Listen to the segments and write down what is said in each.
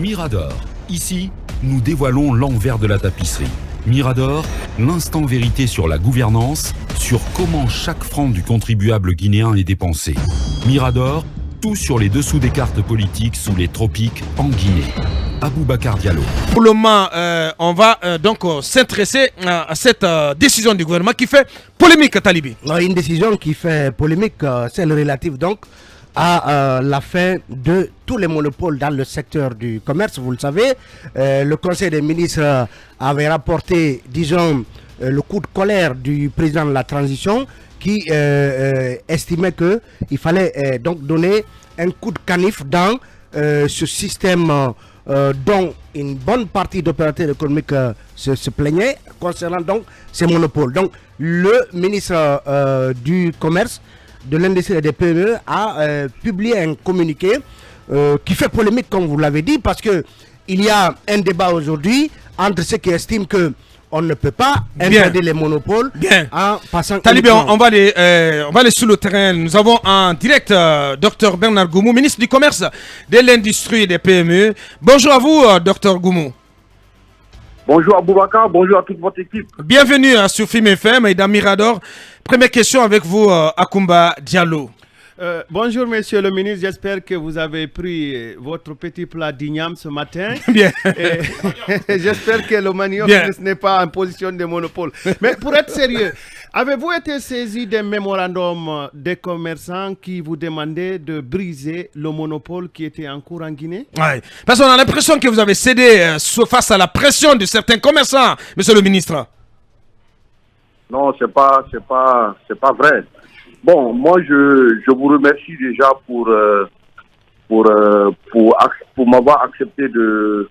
Mirador. Ici, nous dévoilons l'envers de la tapisserie. Mirador, l'instant vérité sur la gouvernance, sur comment chaque franc du contribuable guinéen est dépensé. Mirador, tout sur les dessous des cartes politiques sous les tropiques en Guinée. Aboubacar Diallo. Pour le moment, on va donc s'intéresser à cette décision du gouvernement qui fait polémique, Talibi. Une décision qui fait polémique, celle relative donc à la fin de tous les monopoles dans le secteur du commerce. Vous le savez, le Conseil des ministres avait rapporté, disons, le coup de colère du président de la transition qui estimait qu'il fallait donc donner un coup de canif dans ce système dont une bonne partie d'opérateurs économiques se plaignaient concernant donc ces monopoles. Donc le ministre du Commerce, de l'Industrie et des PME a publié un communiqué qui fait polémique, comme vous l'avez dit, parce que il y a un débat aujourd'hui entre ceux qui estiment que on ne peut pas interdire les monopoles en passant... Talibé, on va aller sur le terrain. Nous avons en direct Dr Bernard Goumou, ministre du Commerce, de l'Industrie et des PME. Bonjour à vous, Dr Goumou. Bonjour à Boubacar, bonjour à toute votre équipe. Bienvenue sur Film FM et dans Mirador. Première question avec vous, Akumba Diallo. Bonjour monsieur le ministre, j'espère que vous avez pris votre petit plat d'igname ce matin. Bien. J'espère que le manioc n'est pas en position de monopole. Mais pour être sérieux, avez-vous été saisi d'un mémorandum des commerçants qui vous demandait de briser le monopole qui était en cours en Guinée? Oui, parce qu'on a l'impression que vous avez cédé face à la pression de certains commerçants, monsieur le ministre. Non, c'est pas vrai. Bon, moi je vous remercie déjà pour m'avoir accepté de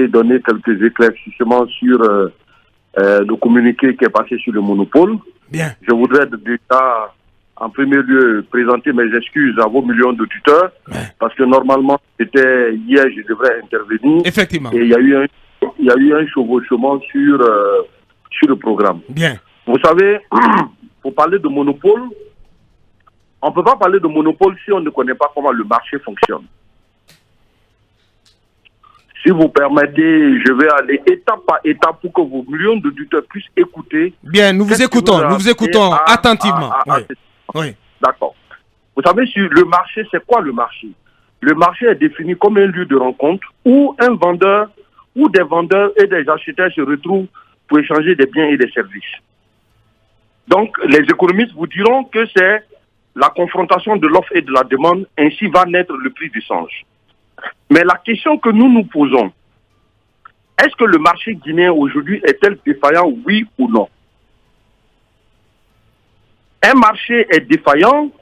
donner quelques éclaircissements sur le communiqué qui est passé sur le monopole. Bien. Je voudrais déjà en premier lieu présenter mes excuses à vos millions d'auditeurs, parce que normalement c'était hier je devrais intervenir. Effectivement. Et il y a eu un chevauchement sur le programme. Bien. Vous savez, pour parler de monopole, on ne peut pas parler de monopole si on ne connaît pas comment le marché fonctionne. Si vous permettez, je vais aller étape par étape pour que vos millions d'auditeurs puissent écouter. Bien, nous vous écoutons attentivement. Oui. D'accord. Vous savez, sur le marché, c'est quoi le marché? Le marché est défini comme un lieu de rencontre où un vendeur ou des vendeurs et des acheteurs se retrouvent pour échanger des biens et des services. Donc, les économistes vous diront que c'est la confrontation de l'offre et de la demande, ainsi va naître le prix du change. Mais la question que nous nous posons, est-ce que le marché guinéen aujourd'hui est-il défaillant, oui ou non? Un marché est défaillant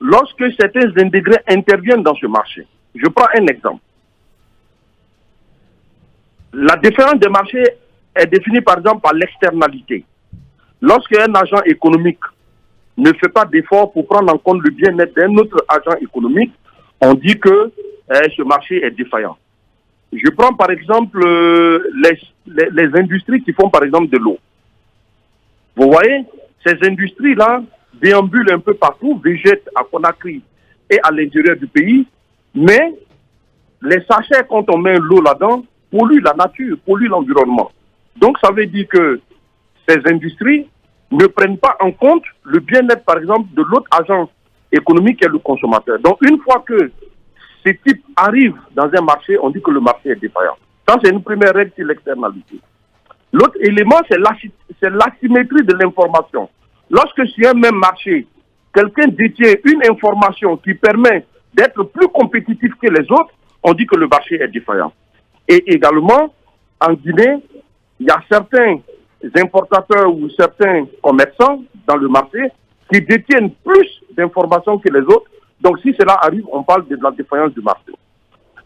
lorsque certains intégrés interviennent dans ce marché. Je prends un exemple. La défaillance des marchés est définie par exemple par l'externalité. Lorsqu'un agent économique ne fait pas d'efforts pour prendre en compte le bien-être d'un autre agent économique, on dit que ce marché est défaillant. Je prends par exemple les industries qui font par exemple de l'eau. Vous voyez, ces industries-là déambulent un peu partout, végètent à Conakry et à l'intérieur du pays, mais les sachets, quand on met l'eau là-dedans, polluent la nature, polluent l'environnement. Donc ça veut dire que ces industries ne prennent pas en compte le bien-être, par exemple, de l'autre agent économique qui est le consommateur. Donc, une fois que ces types arrivent dans un marché, on dit que le marché est défaillant. Ça, c'est une première règle sur l'externalité. L'autre élément, c'est l'asymétrie de l'information. Lorsque sur un même marché, quelqu'un détient une information qui permet d'être plus compétitif que les autres, on dit que le marché est défaillant. Et également, en Guinée, il y a certains importateurs ou certains commerçants dans le marché qui détiennent plus d'informations que les autres. Donc si cela arrive, on parle de la défaillance du marché.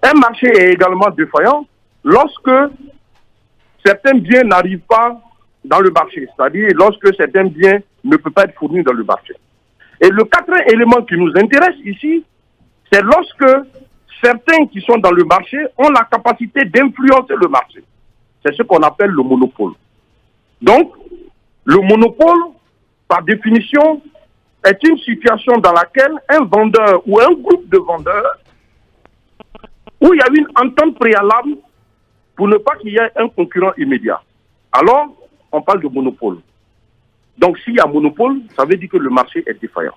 Un marché est également défaillant lorsque certains biens n'arrivent pas dans le marché, c'est-à-dire lorsque certains biens ne peuvent pas être fournis dans le marché. Et le quatrième élément qui nous intéresse ici, c'est lorsque certains qui sont dans le marché ont la capacité d'influencer le marché. C'est ce qu'on appelle le monopole. Donc, le monopole, par définition, est une situation dans laquelle un vendeur ou un groupe de vendeurs où il y a une entente préalable pour ne pas qu'il y ait un concurrent immédiat. Alors, on parle de monopole. Donc, s'il y a monopole, ça veut dire que le marché est défaillant.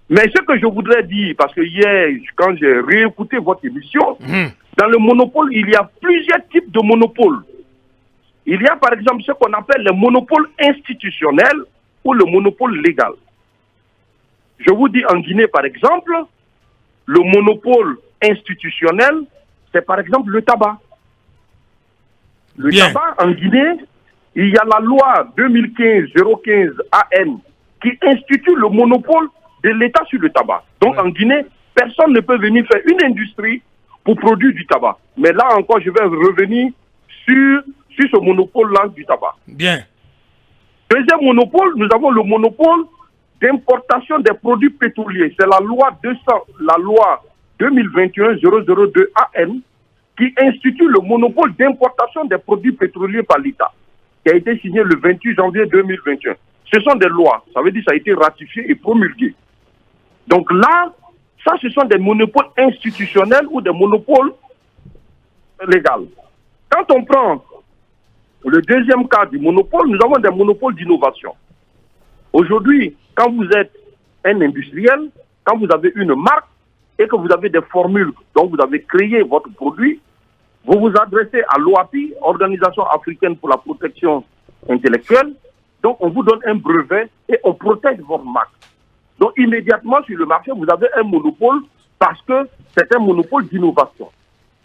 Mais ce que je voudrais dire, parce que hier, quand j'ai réécouté votre émission, dans le monopole, il y a plusieurs types de monopoles. Il y a par exemple ce qu'on appelle le monopole institutionnel ou le monopole légal. Je vous dis en Guinée, par exemple, le monopole institutionnel, c'est par exemple le tabac. Le tabac en Guinée, il y a la loi 2015-015 AN qui institue le monopole de l'État sur le tabac. Donc en Guinée, personne ne peut venir faire une industrie pour produire du tabac. Mais là encore, je vais revenir sur ce monopole-là du tabac. Bien. Deuxième monopole, nous avons le monopole d'importation des produits pétroliers. C'est la loi 2021-002 AN qui institue le monopole d'importation des produits pétroliers par l'État, qui a été signé le 28 janvier 2021. Ce sont des lois, ça veut dire que ça a été ratifié et promulgué. Donc là, ça ce sont des monopoles institutionnels ou des monopoles légaux. Quand on prend le deuxième cas du monopole, nous avons des monopoles d'innovation. Aujourd'hui, quand vous êtes un industriel, quand vous avez une marque et que vous avez des formules dont vous avez créé votre produit, vous vous adressez à l'OAPI, Organisation africaine pour la protection intellectuelle. Donc, on vous donne un brevet et on protège votre marque. Donc, immédiatement sur le marché, vous avez un monopole parce que c'est un monopole d'innovation.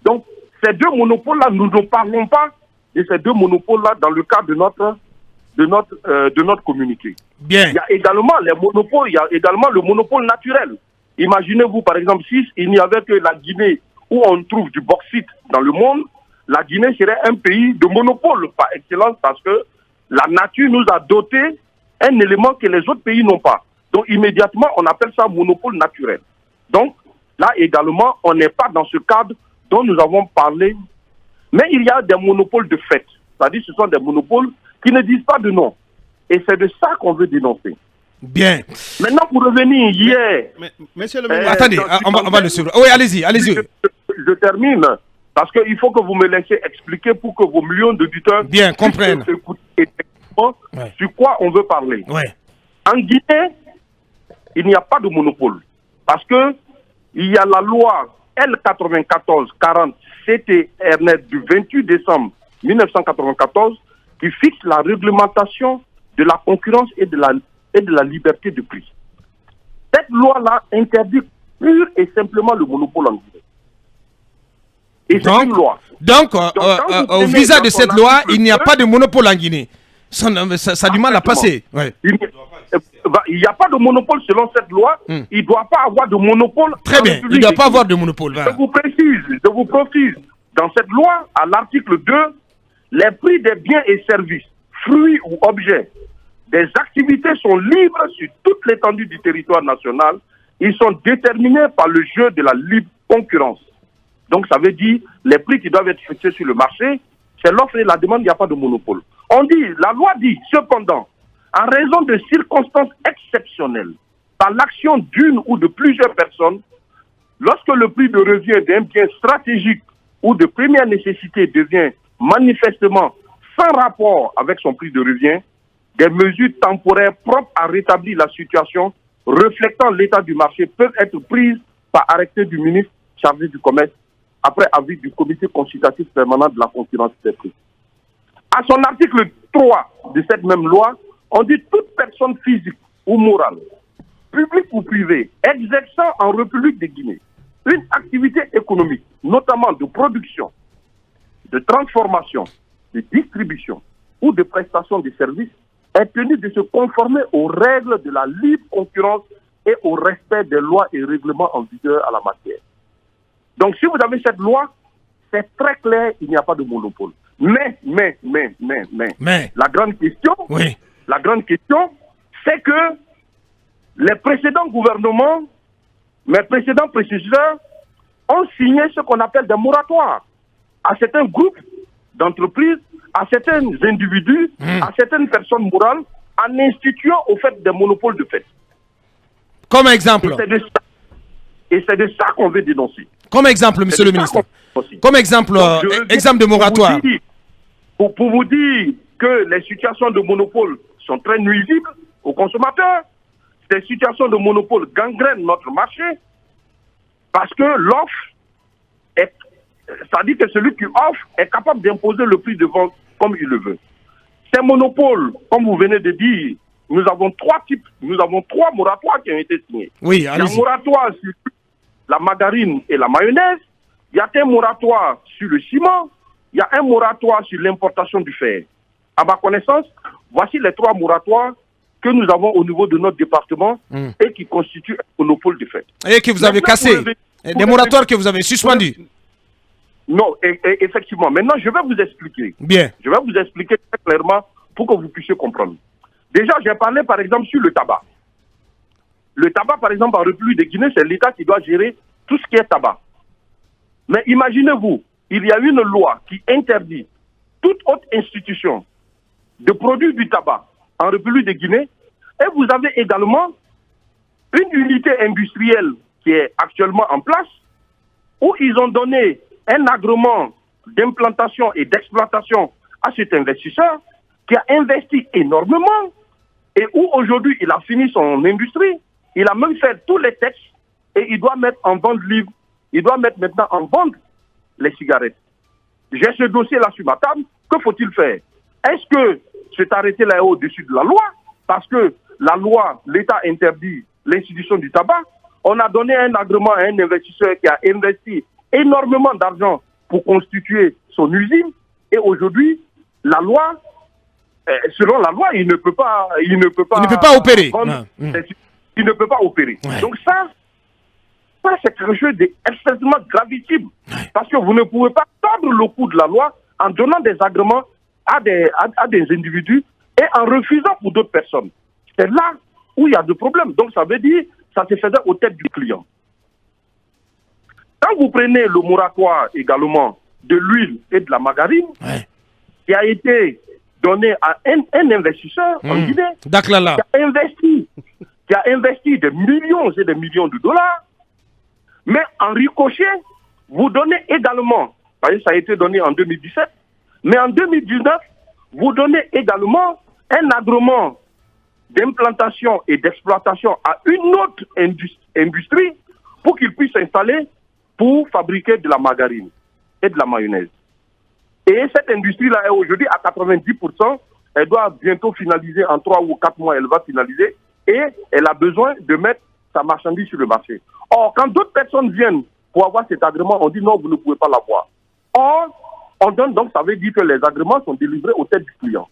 Donc, ces deux monopoles-là, nous ne parlons pas de ces deux monopoles-là dans le cadre de notre communauté. Bien. Il y a également les monopoles, il y a également le monopole naturel. Imaginez-vous, par exemple, si il n'y avait que la Guinée où on trouve du bauxite dans le monde, la Guinée serait un pays de monopole par excellence parce que la nature nous a doté un élément que les autres pays n'ont pas. Donc immédiatement, on appelle ça monopole naturel. Donc là également, on n'est pas dans ce cadre dont nous avons parlé. Mais il y a des monopoles de fait. C'est-à-dire que ce sont des monopoles qui ne disent pas de nom. Et c'est de ça qu'on veut dénoncer. Bien. Maintenant, pour revenir hier... Monsieur le ministre... Attendez, on va le suivre. Oui, allez-y. Je termine, parce qu'il faut que vous me laissiez expliquer pour que vos millions d'auditeurs comprennent sur quoi on veut parler. Ouais. En Guinée, il n'y a pas de monopole. Parce que il y a la loi L94-40 CTRNet du 28 décembre 1994 qui fixe la réglementation de la concurrence et de la liberté de prix. Cette loi-là interdit pure et simplement le monopole en Guinée. Et c'est une loi. Donc, au visa de cette loi, il n'y a pas de monopole en Guinée. Ça a du mal à passer. Ouais. Il n'y a pas de monopole selon cette loi. Il ne doit pas avoir de monopole. Très bien, il ne doit pas avoir de monopole. Voilà. Je vous précise, dans cette loi, à l'article 2, les prix des biens et services, fruits ou objets, des activités sont libres sur toute l'étendue du territoire national. Ils sont déterminés par le jeu de la libre concurrence. Donc ça veut dire les prix qui doivent être fixés sur le marché, c'est l'offre et la demande, il n'y a pas de monopole. La loi dit cependant, en raison de circonstances exceptionnelles, par l'action d'une ou de plusieurs personnes, lorsque le prix de revient d'un bien stratégique ou de première nécessité devient manifestement sans rapport avec son prix de revient, des mesures temporaires propres à rétablir la situation reflétant l'état du marché peuvent être prises par arrêté du ministre chargé du commerce après avis du comité consultatif permanent de la concurrence des prix. À son article 3 de cette même loi, on dit toute personne physique ou morale, publique ou privée, exerçant en République de Guinée une activité économique, notamment de production, de transformation, de distribution ou de prestation de services, est tenue de se conformer aux règles de la libre concurrence et au respect des lois et règlements en vigueur à la matière. Donc si vous avez cette loi, c'est très clair, il n'y a pas de monopole. Mais, la grande question, c'est que les précédents gouvernements, mes précédents prédécesseurs, ont signé ce qu'on appelle des moratoires à certains groupes d'entreprises, à certains individus, à certaines personnes morales, en instituant au fait des monopoles de fait. Comme exemple. Et c'est de ça qu'on veut dénoncer. Comme exemple, monsieur le ministre. Comme exemple, exemple de moratoire. Pour vous dire que les situations de monopole sont très nuisibles aux consommateurs. Ces situations de monopole gangrènent notre marché parce que l'offre c'est-à-dire que celui qui offre est capable d'imposer le prix de vente comme il le veut. Ces monopoles, comme vous venez de dire, nous avons trois moratoires qui ont été signés. Oui, il y a un moratoire sur la margarine et la mayonnaise, il y a un moratoire sur le ciment, il y a un moratoire sur l'importation du fer. À ma connaissance, voici les trois moratoires que nous avons au niveau de notre département et qui constituent un monopole de fait. Et que vous avez cassé, des moratoires que vous avez suspendus. Non, effectivement. Maintenant, je vais vous expliquer. Bien. Je vais vous expliquer très clairement pour que vous puissiez comprendre. Déjà, j'ai parlé par exemple sur le tabac. Le tabac, par exemple, en République de Guinée, c'est l'État qui doit gérer tout ce qui est tabac. Mais imaginez-vous, il y a une loi qui interdit toute autre institution de produire du tabac en République de Guinée, et vous avez également une unité industrielle qui est actuellement en place, où ils ont donné un agrément d'implantation et d'exploitation à cet investisseur qui a investi énormément et où aujourd'hui il a fini son industrie, il a même fait tous les textes et il doit mettre en vente libre, il doit mettre maintenant en vente les cigarettes. J'ai ce dossier-là sur ma table, que faut-il faire? Est-ce que cet arrêté-là est au-dessus de la loi? Parce que la loi, l'État interdit l'institution du tabac. On a donné un agrément à un investisseur qui a investi énormément d'argent pour constituer son usine. Et aujourd'hui, la loi, selon la loi, il ne peut pas opérer. Il ne peut pas opérer. Ouais. Donc ça c'est quelque chose d'extrêmement gravissime. Ouais. Parce que vous ne pouvez pas tordre le coup de la loi en donnant des agréments à des individus et en refusant pour d'autres personnes. C'est là où il y a des problèmes. Donc ça veut dire ça se faisait aux têtes du client. Quand vous prenez le moratoire également de l'huile et de la margarine, qui a été donné à un investisseur en Guinée, qui a investi des millions et des millions de dollars, mais en ricochet, vous donnez également, ça a été donné en 2017, mais en 2019, vous donnez également un agrément d'implantation et d'exploitation à une autre industrie pour qu'il puisse s'installer pour fabriquer de la margarine et de la mayonnaise. Et cette industrie-là est aujourd'hui à 90%. Elle doit bientôt finaliser, en 3 ou 4 mois, elle va finaliser. Et elle a besoin de mettre sa marchandise sur le marché. Or, quand d'autres personnes viennent pour avoir cet agrément, on dit non, vous ne pouvez pas l'avoir. Or, on donne, donc ça veut dire que les agréments sont délivrés aux têtes du client.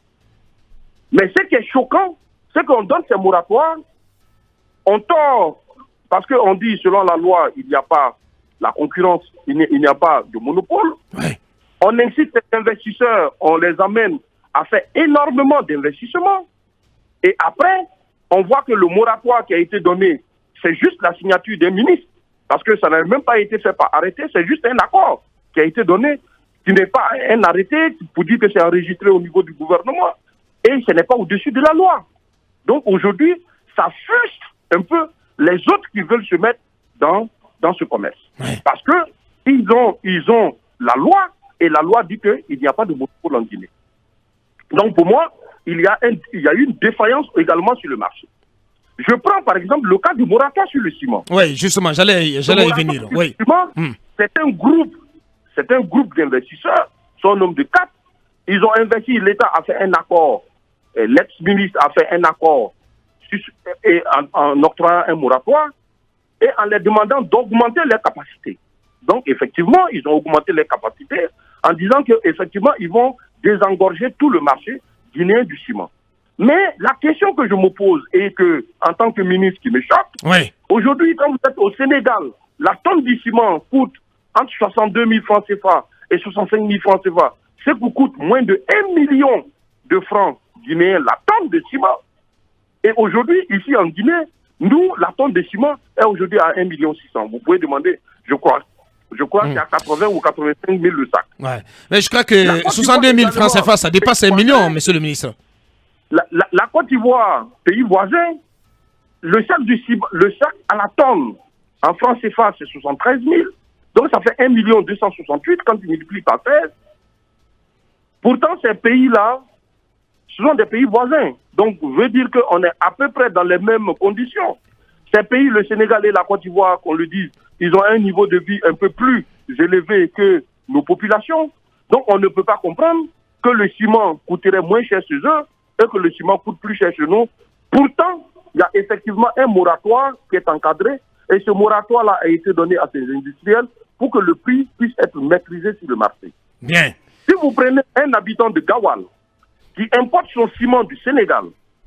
Mais ce qui est choquant, c'est qu'on donne ces moratoires, on tord, parce qu'on dit selon la loi, il n'y a pas la concurrence, il n'y a pas de monopole. Ouais. On incite les investisseurs, on les amène à faire énormément d'investissements. Et après, on voit que le moratoire qui a été donné, c'est juste la signature des ministres. Parce que ça n'a même pas été fait par arrêté, c'est juste un accord qui a été donné, qui n'est pas un arrêté pour dire que c'est enregistré au niveau du gouvernement. Et ce n'est pas au-dessus de la loi. Donc aujourd'hui, ça frustre un peu les autres qui veulent se mettre dans ce commerce. Ouais. Parce que ils ont la loi, et la loi dit qu'il n'y a pas de monopole en Guinée. Donc pour moi, il y a une défaillance également sur le marché. Je prends par exemple le cas du moratoire sur le ciment. Oui, justement, j'allais y venir. Oui. C'est un groupe d'investisseurs, son nombre de 4. Ils ont investi, l'État a fait un accord, l'ex-ministre a fait un accord en octroyant un moratoire et en leur demandant d'augmenter leurs capacités. Donc effectivement, ils ont augmenté les capacités en disant qu'effectivement, ils vont désengorger tout le marché guinéen du ciment. Mais la question que je me pose et que, en tant que ministre qui me choque, aujourd'hui, quand vous êtes au Sénégal, la tonne du ciment coûte entre 62 000 francs CFA et 65 000 francs CFA. Ce qui coûte moins de 1 million de francs guinéens, la tonne de ciment. Et aujourd'hui, ici en Guinée, nous, la tonne de ciment est aujourd'hui à 1,6 million. Vous pouvez demander, je crois qu'il y a 80 ou 85 000 le sac. Ouais. Mais je crois que 62 000 francs CFA, ça dépasse 1 million, monsieur le ministre. La Côte d'Ivoire, pays voisin, le sac à la tonne, En francs CFA, c'est 73 000. Donc ça fait 1 268 quand tu multiplies par 16. Pourtant, ces pays-là, ce sont des pays voisins. Donc, je veux dire qu'on est à peu près dans les mêmes conditions. Ces pays, le Sénégal et la Côte d'Ivoire, qu'on le dise, ils ont un niveau de vie un peu plus élevé que nos populations. Donc, on ne peut pas comprendre que le ciment coûterait moins cher chez eux et que le ciment coûte plus cher chez nous. Pourtant, il y a effectivement un moratoire qui est encadré et ce moratoire-là a été donné à ces industriels pour que le prix puisse être maîtrisé sur le marché. Bien. Si vous prenez un habitant de Gawal qui importe son ciment du Sénégal,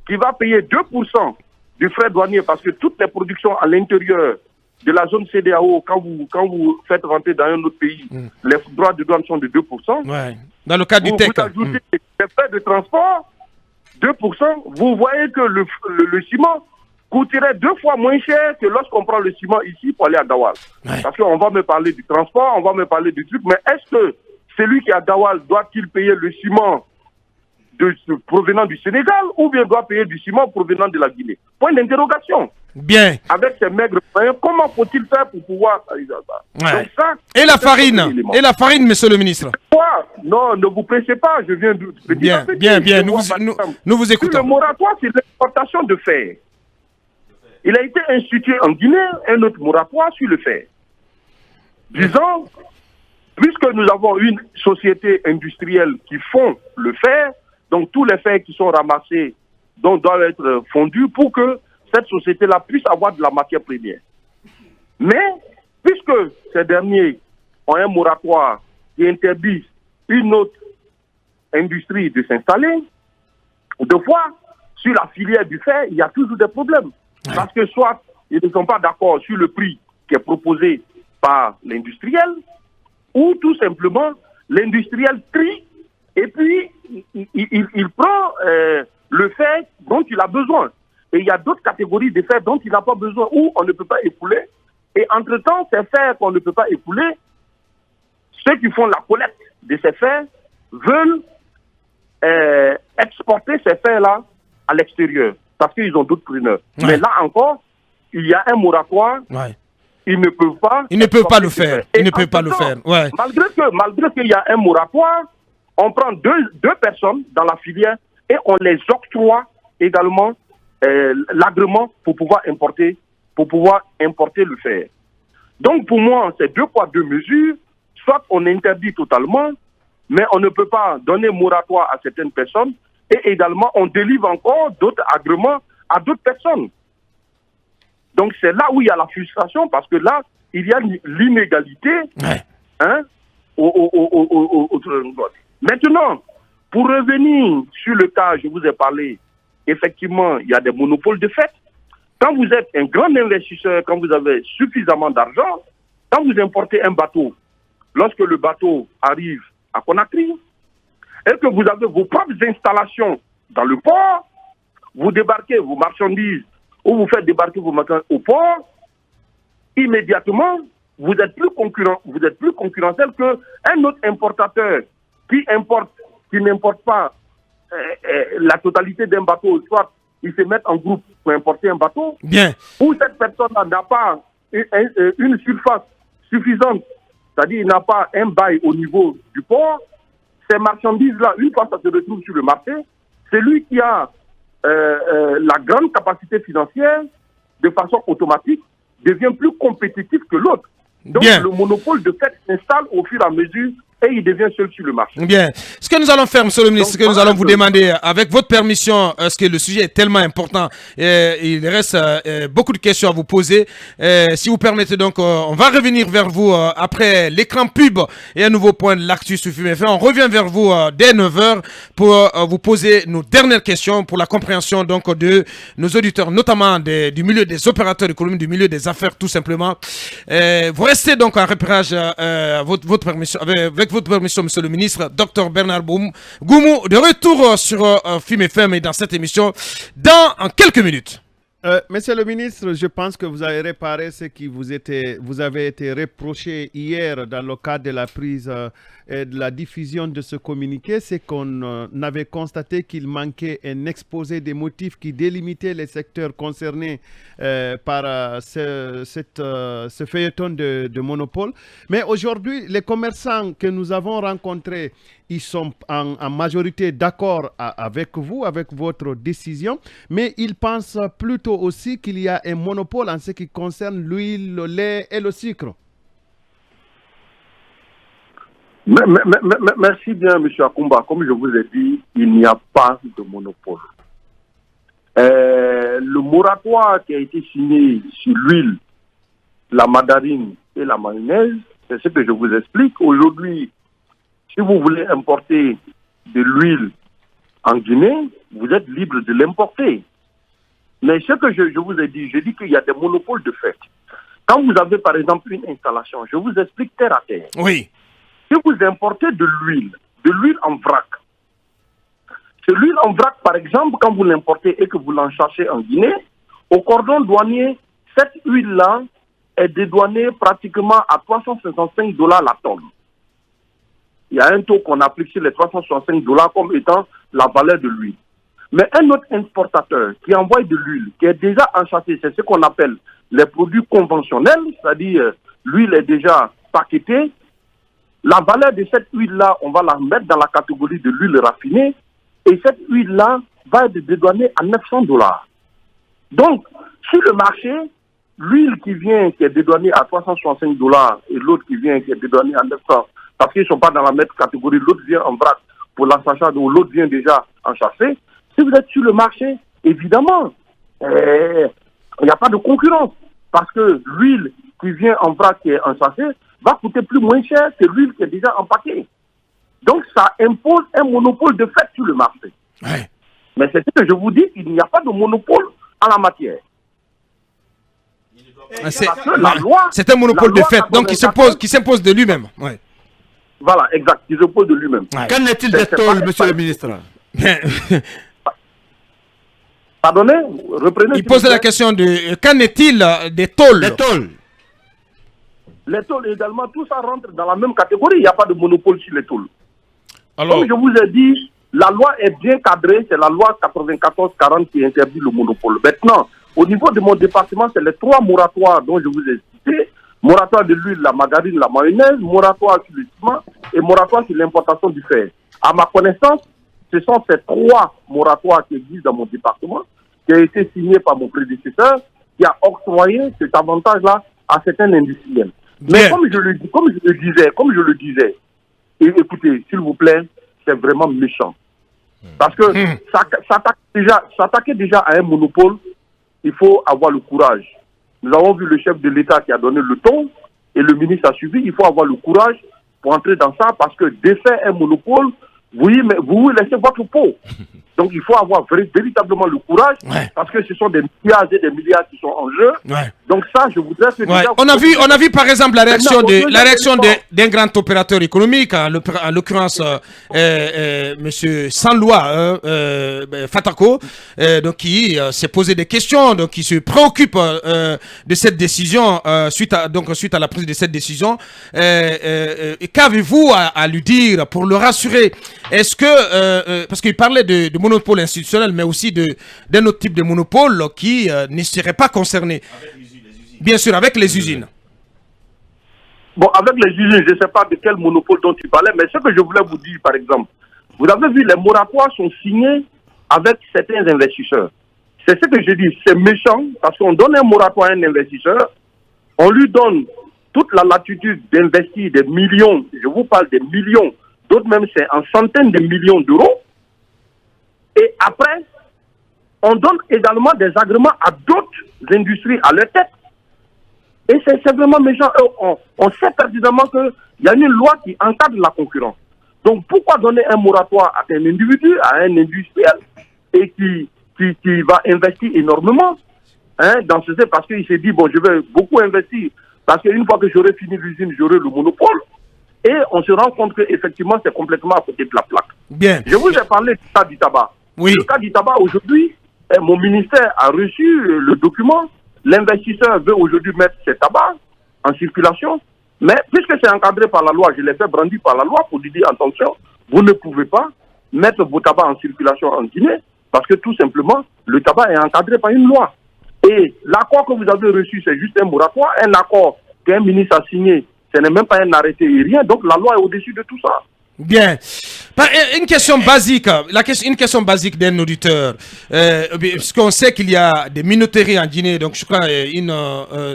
qui va payer 2% du frais douanier parce que toutes les productions à l'intérieur de la zone CEDEAO, quand vous faites rentrer dans un autre pays, les droits de douane sont de 2%. Ouais. Dans le cas du TEC. Vous ajoutez les frais de transport, 2%. Vous voyez que le ciment coûterait 2 fois moins cher que lorsqu'on prend le ciment ici pour aller à Gawal. Ouais. Parce qu'on va me parler du transport, on va me parler du truc, mais est-ce que celui qui est à Gawal doit-il payer le ciment provenant du Sénégal ou bien doit payer du ciment provenant de la Guinée? Point d'interrogation. Bien. Avec ces maigres moyens, comment faut-il faire pour pouvoir... Ouais. Donc ça, Et la farine, monsieur le ministre. Quoi? Non, ne vous pressez pas, je viens de... Bien. Nous vous écoutons. Le moratoire, c'est l'exportation de fer. Il a été institué en Guinée un autre moratoire sur le fer. Disons, puisque nous avons une société industrielle qui fond le fer, donc tous les fers qui sont ramassés doivent être fondus pour que cette société-là puisse avoir de la matière première. Mais, puisque ces derniers ont un moratoire qui interdit une autre industrie de s'installer, deux fois, sur la filière du fer, il y a toujours des problèmes. Ouais. Parce que soit ils ne sont pas d'accord sur le prix qui est proposé par l'industriel, ou tout simplement l'industriel trie et puis il prend le fer dont il a besoin. Et il y a d'autres catégories de fer dont il n'a pas besoin, ou on ne peut pas écouler. Et entre-temps, ces fers qu'on ne peut pas écouler, ceux qui font la collecte de ces fers veulent exporter ces fers-là à l'extérieur, parce qu'ils ont d'autres preneurs. Ouais. Mais là encore, il y a un moratoire. Ouais. Ils ne peuvent pas. Ils ne peuvent pas le faire. Ils ne peuvent pas le faire. Ouais. Malgré qu'il y a un moratoire, on prend deux personnes dans la filière et on les octroie également l'agrément pour pouvoir importer le fer. Donc pour moi, c'est 2 poids 2 mesures. Soit on interdit totalement, mais on ne peut pas donner moratoire à certaines personnes, et également on délivre encore d'autres agréments à d'autres personnes. Donc c'est là où il y a la frustration, parce que là, il y a l'inégalité. Ouais. Hein, Maintenant, pour revenir sur le cas, je vous ai parlé, effectivement, il y a des monopoles de fait. Quand vous êtes un grand investisseur, quand vous avez suffisamment d'argent, quand vous importez un bateau, lorsque le bateau arrive à Conakry, et que vous avez vos propres installations dans le port, vous débarquez vos marchandises ou vous faites débarquer vos marchandises au port, immédiatement, vous êtes plus concurrentiel qu'un autre importateur qui n'importe pas la totalité d'un bateau, soit ils se mettent en groupe pour importer un bateau, bien, ou cette personne n'a pas une surface suffisante, c'est-à-dire il n'a pas un bail au niveau du port, ces marchandises-là, une fois que ça se retrouve sur le marché, c'est lui qui a la grande capacité financière, de façon automatique, devient plus compétitif que l'autre. Donc bien, le monopole de fait s'installe au fur et à mesure et il devient seul sur le marché. Bien. Ce que nous allons faire, monsieur le ministre, ce que nous allons vous demander, avec votre permission, parce que le sujet est tellement important, il reste beaucoup de questions à vous poser. Si vous permettez, donc, on va revenir vers vous après l'écran pub et un nouveau point de l'actu sur Fume FM. On revient vers vous dès 9h pour vous poser nos dernières questions pour la compréhension donc de nos auditeurs, notamment du milieu des opérateurs économiques, du milieu des affaires, tout simplement. Vous restez donc en repérage votre permission, avec votre permission, monsieur le ministre, Dr Bernard Goumou, de retour sur Fume FM et dans cette émission dans quelques minutes. Monsieur le ministre, je pense que vous avez réparé ce qui vous avez été reproché hier dans le cadre de la prise et de la diffusion de ce communiqué. C'est qu'on avait constaté qu'il manquait un exposé des motifs qui délimitait les secteurs concernés par ce feuilleton de monopole. Mais aujourd'hui, les commerçants que nous avons rencontrés, ils sont en majorité d'accord avec vous, avec votre décision, mais ils pensent plutôt aussi qu'il y a un monopole en ce qui concerne l'huile, le lait et le sucre. Merci bien, M. Akumba. Comme je vous ai dit, il n'y a pas de monopole. Le moratoire qui a été signé sur l'huile, la margarine et la mayonnaise, c'est ce que je vous explique. Aujourd'hui, si vous voulez importer de l'huile en Guinée, vous êtes libre de l'importer. Mais ce que je vous ai dit, je dis qu'il y a des monopoles de fait. Quand vous avez par exemple une installation, je vous explique terre à terre. Oui. Si vous importez de l'huile en vrac, c'est l'huile en vrac par exemple, quand vous l'importez et que vous l'en cherchez en Guinée, au cordon douanier, cette huile-là est dédouanée pratiquement à $365 la tonne. Il y a un taux qu'on applique sur les $365 comme étant la valeur de l'huile. Mais un autre importateur qui envoie de l'huile, qui est déjà enchâssée, c'est ce qu'on appelle les produits conventionnels, c'est-à-dire l'huile est déjà paquetée. La valeur de cette huile-là, on va la mettre dans la catégorie de l'huile raffinée et cette huile-là va être dédouanée à $900. Donc, sur le marché, l'huile qui est dédouanée à $365 et l'autre qui est dédouanée à 900, parce qu'ils ne sont pas dans la même catégorie, l'autre vient en vrac pour l'achat ou l'autre vient déjà enchâssé. Si vous êtes sur le marché, évidemment, il n'y a pas de concurrence. Parce que l'huile qui vient en vrac, qui est enchâssée, va coûter moins cher que l'huile qui est déjà en paquet. Donc ça impose un monopole de fait sur le marché. Ouais. Mais c'est ce que je vous dis, il n'y a pas de monopole en la matière. C'est un monopole de fait, donc qui s'impose de lui-même. Ouais. Voilà, exact, qui s'impose de lui-même. Ouais. Qu'en est-il des tôles, monsieur le ministre? Pardonnez, reprenez. Il pose la question de qu'en est-il des tôles? Les tôles. Les tôles également, tout ça rentre dans la même catégorie. Il n'y a pas de monopole sur les tôles. Alors, comme je vous ai dit, la loi est bien cadrée. C'est la loi 94-40 qui interdit le monopole. Maintenant, au niveau de mon département, c'est les 3 moratoires dont je vous ai cité. Moratoire de l'huile, la margarine, la mayonnaise, moratoire sur le ciment et moratoire sur l'importation du fer. À ma connaissance, ce sont ces 3 moratoires qui existent dans mon département, qui a été signé par mon prédécesseur, qui a octroyé cet avantage-là à certains industriels. Mais comme je le disais, et écoutez, s'il vous plaît, c'est vraiment méchant. Parce que s'attaquer déjà à un monopole, il faut avoir le courage. Nous avons vu le chef de l'État qui a donné le ton et le ministre a suivi. Il faut avoir le courage pour entrer dans ça parce que défaire un monopole, vous laissez votre peau. Donc il faut avoir véritablement le courage parce que ce sont des milliards et des milliards qui sont en jeu. Ouais. Donc ça, je voudrais que on a vu par exemple la réaction d'un grand opérateur économique, en l'occurrence Monsieur Sanlois Fatako, donc qui s'est posé des questions, donc qui se préoccupe de cette décision suite à la prise de cette décision. Qu'avez-vous à lui dire pour le rassurer? Est-ce que parce qu'il parlait de monopole institutionnel, mais aussi d'un autre type de monopole qui ne serait pas concerné. Avec les usines. Bien sûr, avec les usines. Bon, avec les usines, je ne sais pas de quel monopole dont tu parlais, mais ce que je voulais vous dire, par exemple, vous avez vu, les moratoires sont signés avec certains investisseurs. C'est ce que je dis, c'est méchant, parce qu'on donne un moratoire à un investisseur, on lui donne toute la latitude d'investir des millions, je vous parle des millions, d'autres même c'est en centaines de millions d'euros. Et après, on donne également des agréments à d'autres industries à leur tête. Et c'est vraiment méchant. On sait pertinemment qu'il y a une loi qui encadre la concurrence. Donc pourquoi donner un moratoire à un individu, à un industriel, et qui va investir énormément dans ce sens, parce qu'il s'est dit, bon, je vais beaucoup investir, parce qu'une fois que j'aurai fini l'usine, j'aurai le monopole. Et on se rend compte qu'effectivement, c'est complètement à côté de la plaque. Bien. Je vous ai parlé du cas du tabac. Oui. Le cas du tabac, aujourd'hui, mon ministère a reçu le document. L'investisseur veut aujourd'hui mettre ses tabacs en circulation. Mais puisque c'est encadré par la loi, je l'ai fait brandir par la loi pour lui dire attention, vous ne pouvez pas mettre vos tabacs en circulation en Guinée parce que tout simplement, le tabac est encadré par une loi. Et l'accord que vous avez reçu, c'est juste un moratoire, un accord qu'un ministre a signé, ce n'est même pas un arrêté et rien. Donc la loi est au-dessus de tout ça. Bien. Une question basique, une question basique d'un auditeur. Parce qu'on sait qu'il y a des minoteries en Guinée, donc je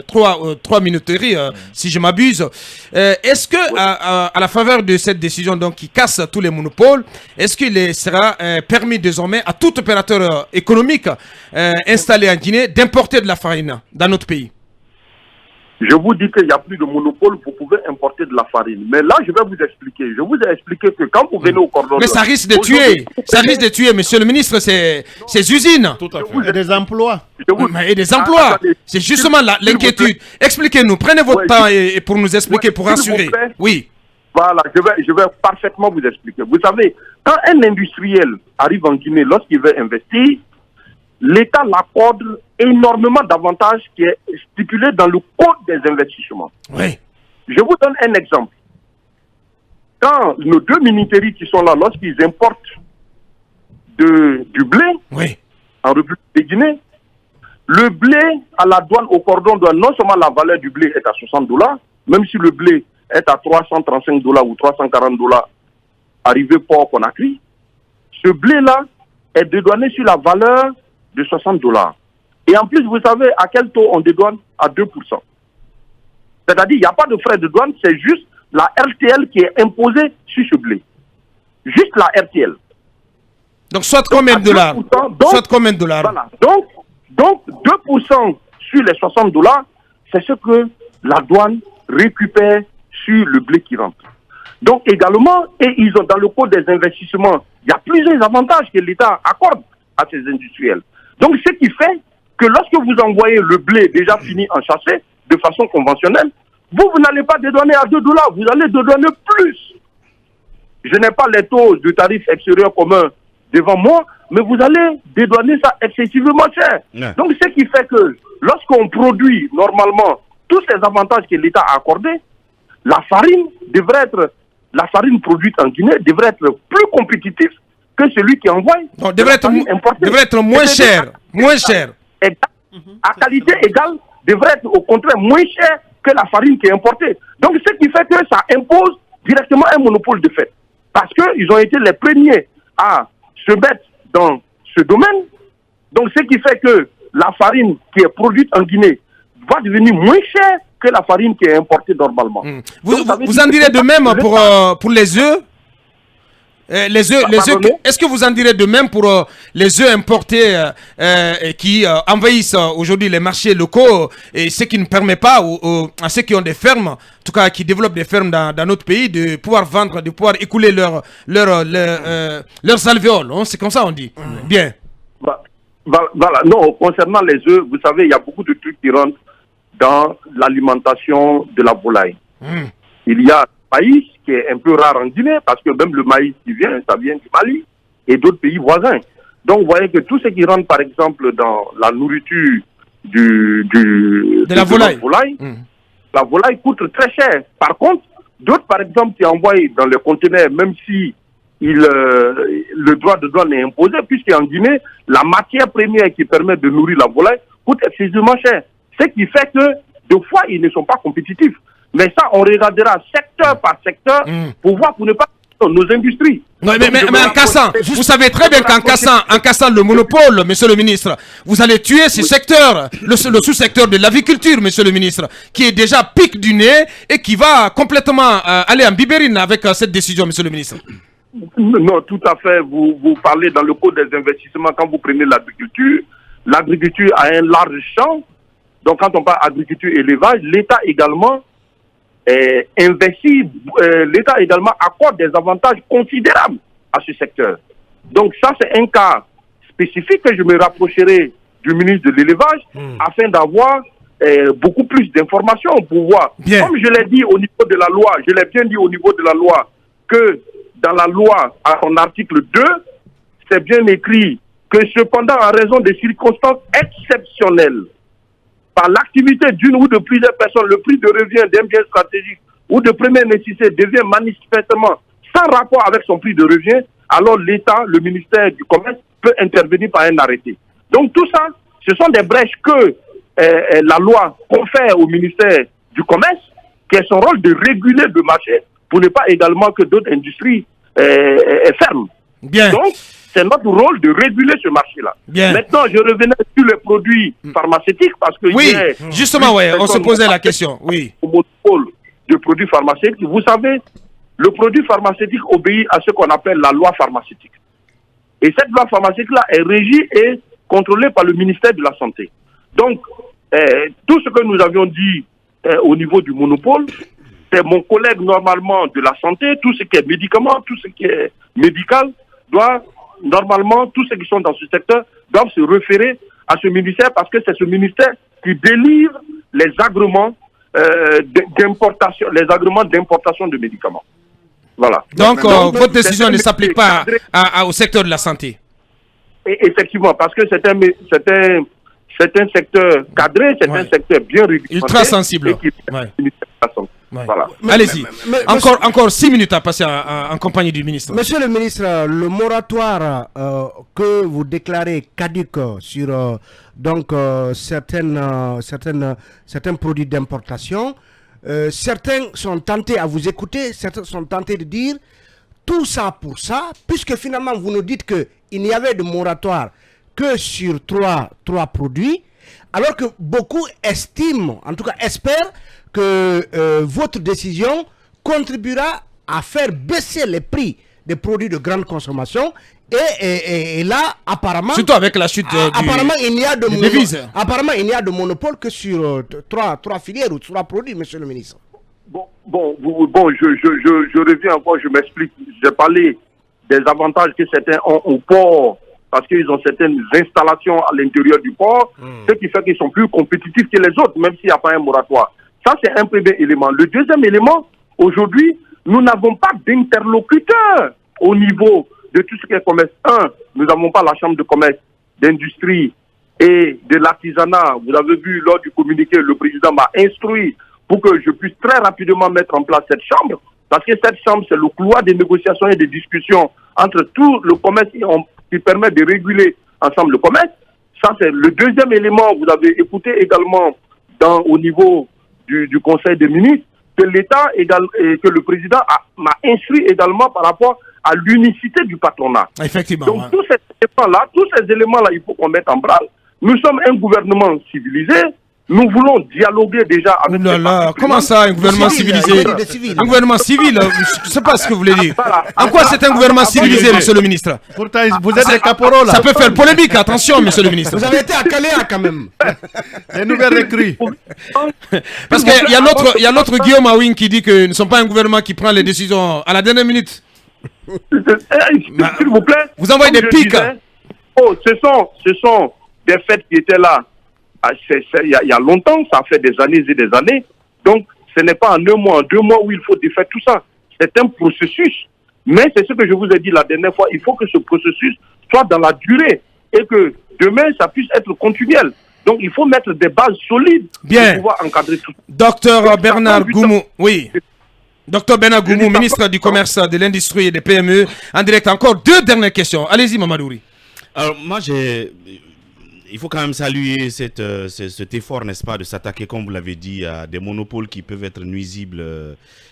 crois trois minoteries, si je m'abuse. Est-ce que, à la faveur de cette décision donc, qui casse tous les monopoles, est-ce qu'il sera permis désormais à tout opérateur économique installé en Guinée d'importer de la farine dans notre pays? Je vous dis qu'il n'y a plus de monopole, vous pouvez importer de la farine. Mais là, je vais vous expliquer. Je vous ai expliqué que quand vous venez au cordon... Mais ça risque de tuer. Ça risque de tuer, monsieur le ministre, ces usines. Tout à fait. Et des emplois. Et des emplois. C'est justement l'inquiétude. Expliquez-nous. Prenez votre temps pour nous expliquer, pour rassurer. Oui. Voilà, je vais parfaitement vous expliquer. Vous savez, quand un industriel arrive en Guinée, lorsqu'il veut investir, l'État l'accorde énormément d'avantages qui est stipulé dans le code des investissements. Oui. Je vous donne un exemple. Quand nos deux minitéries qui sont là, lorsqu'ils importent du blé en République de Guinée, le blé à la douane au cordon douane, non seulement la valeur du blé est à $60, même si le blé est à $335 ou $340 arrivé port Conakry, ce blé-là est dédouané sur la valeur de $60. Et en plus, vous savez à quel taux on dédouane? À 2%. C'est-à-dire, il n'y a pas de frais de douane, c'est juste la RTL qui est imposée sur ce blé. Juste la RTL. Donc, soit combien de dollars? Soit combien de dollars? Voilà. Donc 2% sur les $60, c'est ce que la douane récupère sur le blé qui rentre. Donc, également, et ils ont dans le code des investissements, il y a plusieurs avantages que l'État accorde à ces industriels. Donc, ce qui fait que lorsque vous envoyez le blé déjà fini en chassé, de façon conventionnelle, vous n'allez pas dédouaner à $2, vous allez dédouaner plus. Je n'ai pas les taux de tarifs extérieurs communs devant moi, mais vous allez dédouaner ça excessivement cher. Ouais. Donc, ce qui fait que lorsqu'on produit normalement tous ces avantages que l'État a accordés, la farine produite en Guinée devrait être plus compétitive que celui qui envoie. Donc, devrait être moins cher. Moins cher. À qualité égale, devrait être au contraire moins cher que la farine qui est importée. Donc, ce qui fait que ça impose directement un monopole de fait. Parce qu'ils ont été les premiers à se mettre dans ce domaine. Donc, ce qui fait que la farine qui est produite en Guinée va devenir moins chère que la farine qui est importée normalement. Vous en direz de même pour les œufs? Est-ce que vous en direz de même pour les œufs importés qui envahissent aujourd'hui les marchés locaux et ce qui ne permet pas à ceux qui ont des fermes, en tout cas qui développent des fermes dans notre pays, de pouvoir vendre, de pouvoir écouler leurs alvéoles, hein? C'est comme ça on dit. Bien. Voilà. Non, concernant les œufs, vous savez, il y a beaucoup de trucs qui rentrent dans l'alimentation de la volaille. Il y a maïs qui est un peu rare en Guinée parce que même le maïs qui vient, ça vient du Mali et d'autres pays voisins. Donc vous voyez que tout ce qui rentre par exemple dans la nourriture de la volaille, la volaille coûte très cher. Par contre, d'autres par exemple qui envoient dans les conteneurs, même si le droit de douane est imposé, puisqu'en Guinée, la matière première qui permet de nourrir la volaille coûte excessivement cher. Ce qui fait que, deux fois, ils ne sont pas compétitifs. Mais ça, on regardera secteur par secteur pour voir, pour ne pas nos industries. Non, mais en cassant, vous savez très bien qu'en cassant le monopole, monsieur le ministre, vous allez tuer ces secteurs, le sous-secteur de l'agriculture, monsieur le ministre, qui est déjà pique du nez et qui va complètement aller en bibérine avec cette décision, monsieur le ministre. Non, tout à fait. Vous parlez dans le code des investissements, quand vous prenez l'agriculture a un large champ. Donc, quand on parle agriculture et élevage, l'État également investit, l'État également accorde des avantages considérables à ce secteur. Donc, ça, c'est un cas spécifique que je me rapprocherai du ministre de l'élevage afin d'avoir beaucoup plus d'informations pour voir. Bien. Comme je l'ai dit au niveau de la loi, je l'ai bien dit au niveau de la loi, que dans la loi, à son article 2, c'est bien écrit que cependant, en raison des circonstances exceptionnelles, par l'activité d'une ou de plusieurs personnes, le prix de revient d'un bien stratégique ou de première nécessité devient manifestement sans rapport avec son prix de revient, alors l'État, le ministère du Commerce, peut intervenir par un arrêté. Donc tout ça, ce sont des brèches que la loi confère au ministère du Commerce, qui est son rôle de réguler le marché pour ne pas également que d'autres industries ferment. Bien. Donc, c'est notre rôle de réguler ce marché-là. Bien. Maintenant, je revenais sur les produits pharmaceutiques parce que oui, justement, ouais, on se posait la question. Oui. Au monopole de produits pharmaceutiques, vous savez, le produit pharmaceutique obéit à ce qu'on appelle la loi pharmaceutique. Et cette loi pharmaceutique-là est régie et contrôlée par le ministère de la Santé. Donc, tout ce que nous avions dit au niveau du monopole, c'est mon collègue normalement de la santé, tout ce qui est médicament, tout ce qui est médical, doit normalement, tous ceux qui sont dans ce secteur doivent se référer à ce ministère parce que c'est ce ministère qui délivre les agréments d'importation, de médicaments. Voilà. Donc votre décision ne s'applique pas au secteur de la santé. Et effectivement, parce que c'est un secteur cadré, c'est un secteur bien réglementé. Ultra sensible. Ouais. Voilà. Allez-y. Encore 6 minutes à passer en compagnie du ministre. Monsieur le ministre, le moratoire que vous déclarez caduc sur certains produits d'importation, certains sont tentés à vous écouter, certains sont tentés de dire tout ça pour ça, puisque finalement vous nous dites qu'il n'y avait de moratoire que sur trois produits, alors que beaucoup estiment, en tout cas espèrent, que votre décision contribuera à faire baisser les prix des produits de grande consommation et là apparemment surtout avec la chute apparemment il n'y a de apparemment il n'y a de monopole que sur trois filières ou 3 produits, monsieur le ministre. Je reviens encore, je m'explique. J'ai parlé des avantages que certains ont au port parce qu'ils ont certaines installations à l'intérieur du port, ce qui fait qu'ils sont plus compétitifs que les autres, même s'il n'y a pas un moratoire. Ça, c'est un premier élément. Le deuxième élément, aujourd'hui, nous n'avons pas d'interlocuteur au niveau de tout ce qui est commerce. Nous n'avons pas la chambre de commerce, d'industrie et de l'artisanat. Vous avez vu, lors du communiqué, le président m'a instruit pour que je puisse très rapidement mettre en place cette chambre, parce que cette chambre, c'est le couloir des négociations et des discussions entre tout le commerce qui permet de réguler ensemble le commerce. Ça, c'est le deuxième élément. Vous avez écouté également au niveau du Conseil des ministres, que l'État et que le président m'a instruit également par rapport à l'unicité du patronat. Effectivement. Donc tous ces éléments-là, il faut qu'on mette en branle. Nous sommes un gouvernement civilisé. Nous voulons dialoguer déjà avec... Comment ça, un gouvernement civilisé? Un gouvernement civil, je ne sais pas ce que vous voulez dire. En quoi c'est un gouvernement civilisé, monsieur le ministre? Pourtant, vous êtes des caporaux, là. Ça peut faire polémique, attention, monsieur le ministre. Vous avez été à Caléa, quand même. Les nouvelles recrues. Parce qu'il y a notre Guillaume Awing qui dit que nous ne sommes pas un gouvernement qui prend les décisions à la dernière minute. S'il vous plaît. Vous envoyez des pics. Ce sont des faits qui étaient là. Il y a longtemps, ça fait des années et des années. Donc, ce n'est pas en 1 mois, en 2 mois où il faut défaire tout ça. C'est un processus. Mais c'est ce que je vous ai dit la dernière fois. Il faut que ce processus soit dans la durée et que demain, ça puisse être continuel. Donc, il faut mettre des bases solides pour pouvoir encadrer tout ça. Docteur Bernard Goumou, oui. Docteur Bernard Goumou, ministre du Commerce, de l'Industrie et des PME. En direct, encore 2 dernières questions. Allez-y, Mamadouri. Alors, moi, il faut quand même saluer cet effort, n'est-ce pas, de s'attaquer, comme vous l'avez dit, à des monopoles qui peuvent être nuisibles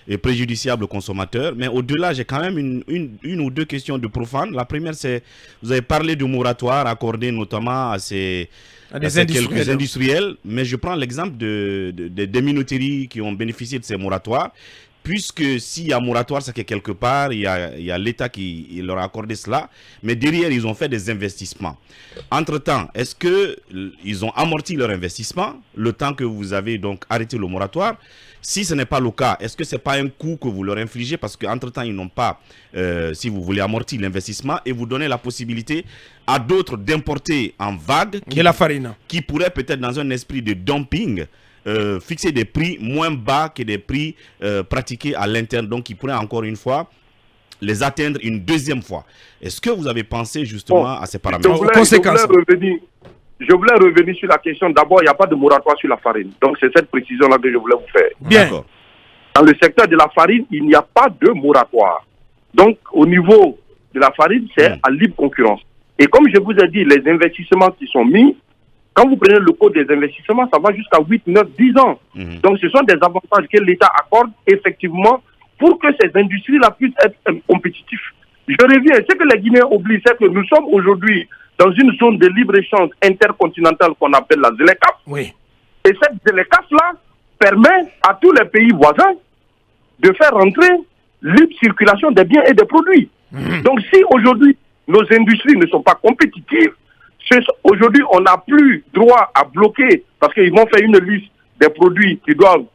et préjudiciables aux consommateurs. Mais au-delà, j'ai quand même une ou 2 questions de profane. La première, c'est, vous avez parlé du moratoire accordé notamment à quelques industriels. Mais je prends l'exemple des minoteries qui ont bénéficié de ces moratoires. Puisque s'il y a moratoire, c'est que quelque part, il y a l'État qui leur a accordé cela. Mais derrière, ils ont fait des investissements. Entre-temps, est-ce qu'ils ont amorti leur investissement le temps que vous avez donc arrêté le moratoire? Si ce n'est pas le cas, est-ce que ce n'est pas un coût que vous leur infligez? Parce qu'entre-temps, ils n'ont pas, si vous voulez, amorti l'investissement et vous donnez la possibilité à d'autres d'importer en vague qui pourraient peut-être dans un esprit de dumping fixer des prix moins bas que des prix pratiqués à l'interne. Donc, ils pourraient encore une fois les atteindre une deuxième fois. Est-ce que vous avez pensé justement à ces paramètres? Je voulais revenir sur la question. D'abord, il n'y a pas de moratoire sur la farine. Donc, c'est cette précision-là que je voulais vous faire. Bien. Dans le secteur de la farine, il n'y a pas de moratoire. Donc, au niveau de la farine, c'est à libre concurrence. Et comme je vous ai dit, les investissements qui sont mis, quand vous prenez le coût des investissements, ça va jusqu'à 8, 9, 10 ans. Donc, ce sont des avantages que l'État accorde effectivement pour que ces industries-là puissent être compétitives. Je reviens, ce que les Guinéens oublient, c'est que nous sommes aujourd'hui dans une zone de libre-échange intercontinentale qu'on appelle la ZLECAf. Oui. Et cette ZLECAf-là permet à tous les pays voisins de faire rentrer libre circulation des biens et des produits. Donc si aujourd'hui nos industries ne sont pas compétitives, aujourd'hui on n'a plus droit à bloquer, parce qu'ils vont faire une liste des produits qui doivent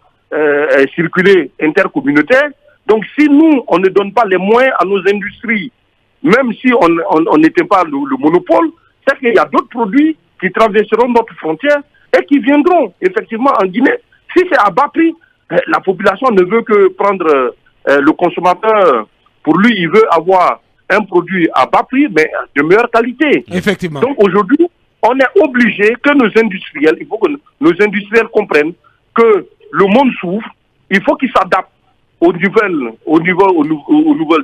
circuler intercommunautaire. Donc si nous, on ne donne pas les moyens à nos industries, même si on n'était pas le monopole, c'est qu'il y a d'autres produits qui traverseront notre frontière et qui viendront effectivement en Guinée. Si c'est à bas prix, la population ne veut que prendre le consommateur. Pour lui, il veut avoir un produit à bas prix, mais de meilleure qualité. Effectivement. Donc aujourd'hui, on est obligé que nos industriels, il faut que nos industriels comprennent que le monde s'ouvre, il faut qu'ils s'adaptent aux nouvelles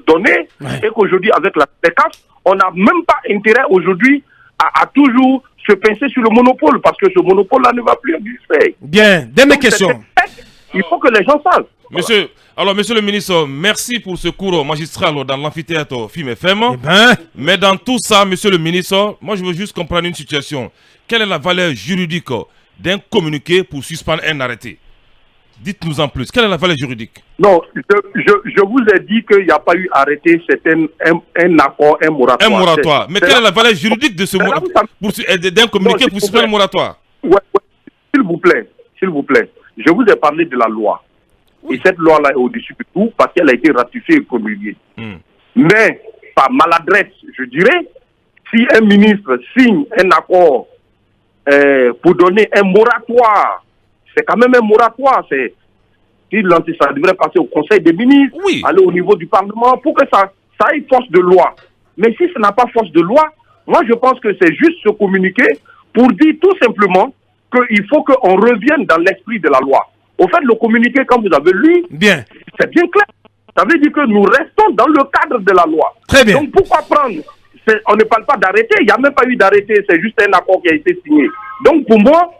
données, et qu'aujourd'hui, avec la PECAF, on n'a même pas intérêt aujourd'hui à toujours se pincer sur le monopole, parce que ce monopole-là ne va plus exister. Bien, dernière question. Il faut que les gens savent. Monsieur le ministre, merci pour ce cours magistral dans l'amphithéâtre Film FM. Mais dans tout ça, monsieur le ministre, moi je veux juste comprendre une situation. Quelle est la valeur juridique d'un communiqué pour suspendre un arrêté? Dites-nous en plus. Quelle est la valeur juridique? Non, je vous ai dit qu'il n'y a pas eu arrêté, c'est un accord, un moratoire. Un moratoire. Mais quelle est la valeur juridique de ce d'un communiqué pour suspendre un moratoire? Ouais, s'il vous plaît. Je vous ai parlé de la loi. Oui. Et cette loi-là est au-dessus de tout parce qu'elle a été ratifiée et promulguée. Mais, par maladresse, je dirais, si un ministre signe un accord pour donner un moratoire, c'est quand même un moratoire. Ça devrait passer au Conseil des ministres, aller au niveau du Parlement pour que ça ait force de loi. Mais si ça n'a pas force de loi, moi je pense que c'est juste se communiquer pour dire tout simplement qu'il faut qu'on revienne dans l'esprit de la loi. Au fait, le communiqué, quand vous avez lu, c'est bien clair. Ça veut dire que nous restons dans le cadre de la loi. Très bien. Donc pourquoi prendre? On ne parle pas d'arrêté, il n'y a même pas eu d'arrêté, c'est juste un accord qui a été signé. Donc pour moi,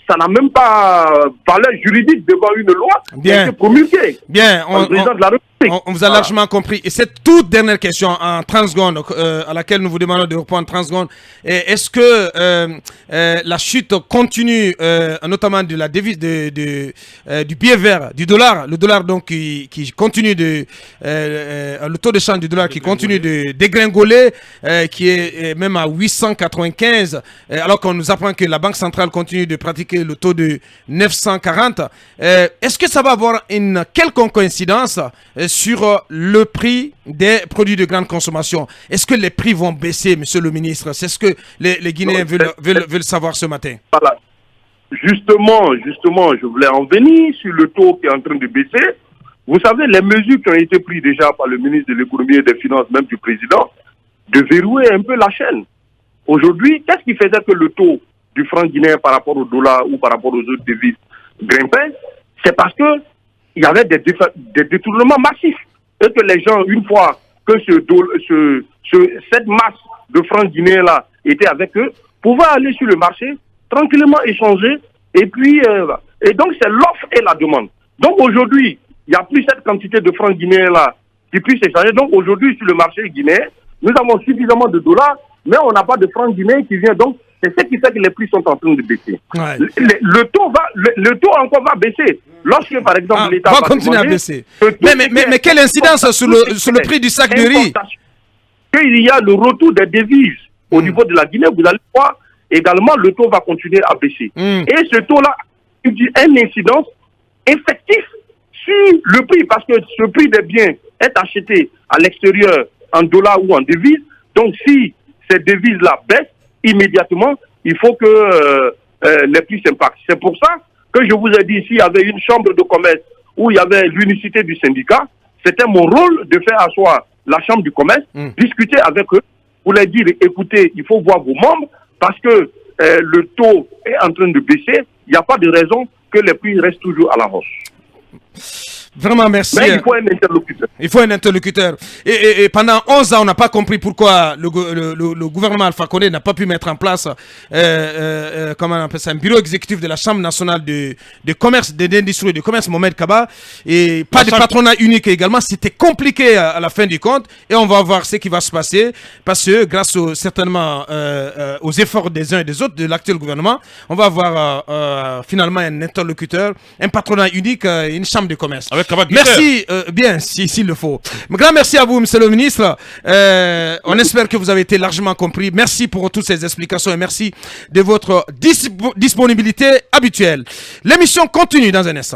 ça n'a même pas valeur juridique devant une loi qui a été promulguée. Bien, on vous a largement compris. Et cette toute dernière question en 30 secondes, à laquelle nous vous demandons de répondre en 30 secondes. Est-ce que la chute continue, notamment de la devise du billet vert, du dollar, le dollar donc qui continue le taux de change du dollar qui continue de dégringoler, qui est même à 895, alors qu'on nous apprend que la Banque centrale continue de pratiquer le taux de 940. Est-ce que ça va avoir une quelconque incidence sur le prix des produits de grande consommation? Est-ce que les prix vont baisser, monsieur le ministre? C'est ce que les Guinéens veulent savoir ce matin. Voilà. Justement, je voulais en venir sur le taux qui est en train de baisser. Vous savez, les mesures qui ont été prises déjà par le ministre de l'économie et des finances, même du président, de verrouiller un peu la chaîne. Aujourd'hui, qu'est-ce qui faisait que le taux du franc guinéen par rapport au dollar ou par rapport aux autres devises grimpait? C'est parce que il y avait des détournements massifs. Et que les gens, une fois que cette masse de francs guinéens-là était avec eux, pouvaient aller sur le marché, tranquillement échanger, et puis, et donc c'est l'offre et la demande. Donc aujourd'hui, il n'y a plus cette quantité de francs guinéens-là qui puissent échanger. Donc aujourd'hui, sur le marché guinéen, nous avons suffisamment de dollars, mais on n'a pas de francs guinéens qui viennent. Donc, c'est ce qui fait que les prix sont en train de baisser. Ouais. Le taux encore va baisser. Lorsque, par exemple, l'État va continuer à baisser. Mais quelle incidence sur le prix du sac de riz? Qu'il y a le retour des devises au niveau de la Guinée, vous allez voir, également, le taux va continuer à baisser. Et ce taux-là, il dit une incidence effective sur le prix, parce que ce prix des biens est acheté à l'extérieur en dollars ou en devises. Donc, si ces devises-là baissent, immédiatement, il faut que les prix s'impactent. C'est pour ça que je vous ai dit, s'il y avait une chambre de commerce où il y avait l'unicité du syndicat, c'était mon rôle de faire asseoir la chambre du commerce, discuter avec eux, pour leur dire, écoutez, il faut voir vos membres, parce que le taux est en train de baisser, il n'y a pas de raison que les prix restent toujours à la hausse. Vraiment, merci. Mais il faut un interlocuteur. Il faut un interlocuteur. Et pendant 11 ans, on n'a pas compris pourquoi le gouvernement Alpha Condé n'a pas pu mettre en place comment on appelle ça, un bureau exécutif de la Chambre nationale de commerce, d'industrie et de commerce, Mohamed Kaba. Et pas de patronat unique également. C'était compliqué à la fin du compte. Et on va voir ce qui va se passer. Parce que grâce certainement aux efforts des uns et des autres de l'actuel gouvernement, on va avoir finalement un interlocuteur, un patronat unique, une chambre de commerce. Merci, bien, s'il le faut. Grand merci à vous, monsieur le ministre. On espère que vous avez été largement compris. Merci pour toutes ces explications et merci de votre disponibilité habituelle. L'émission continue dans un instant.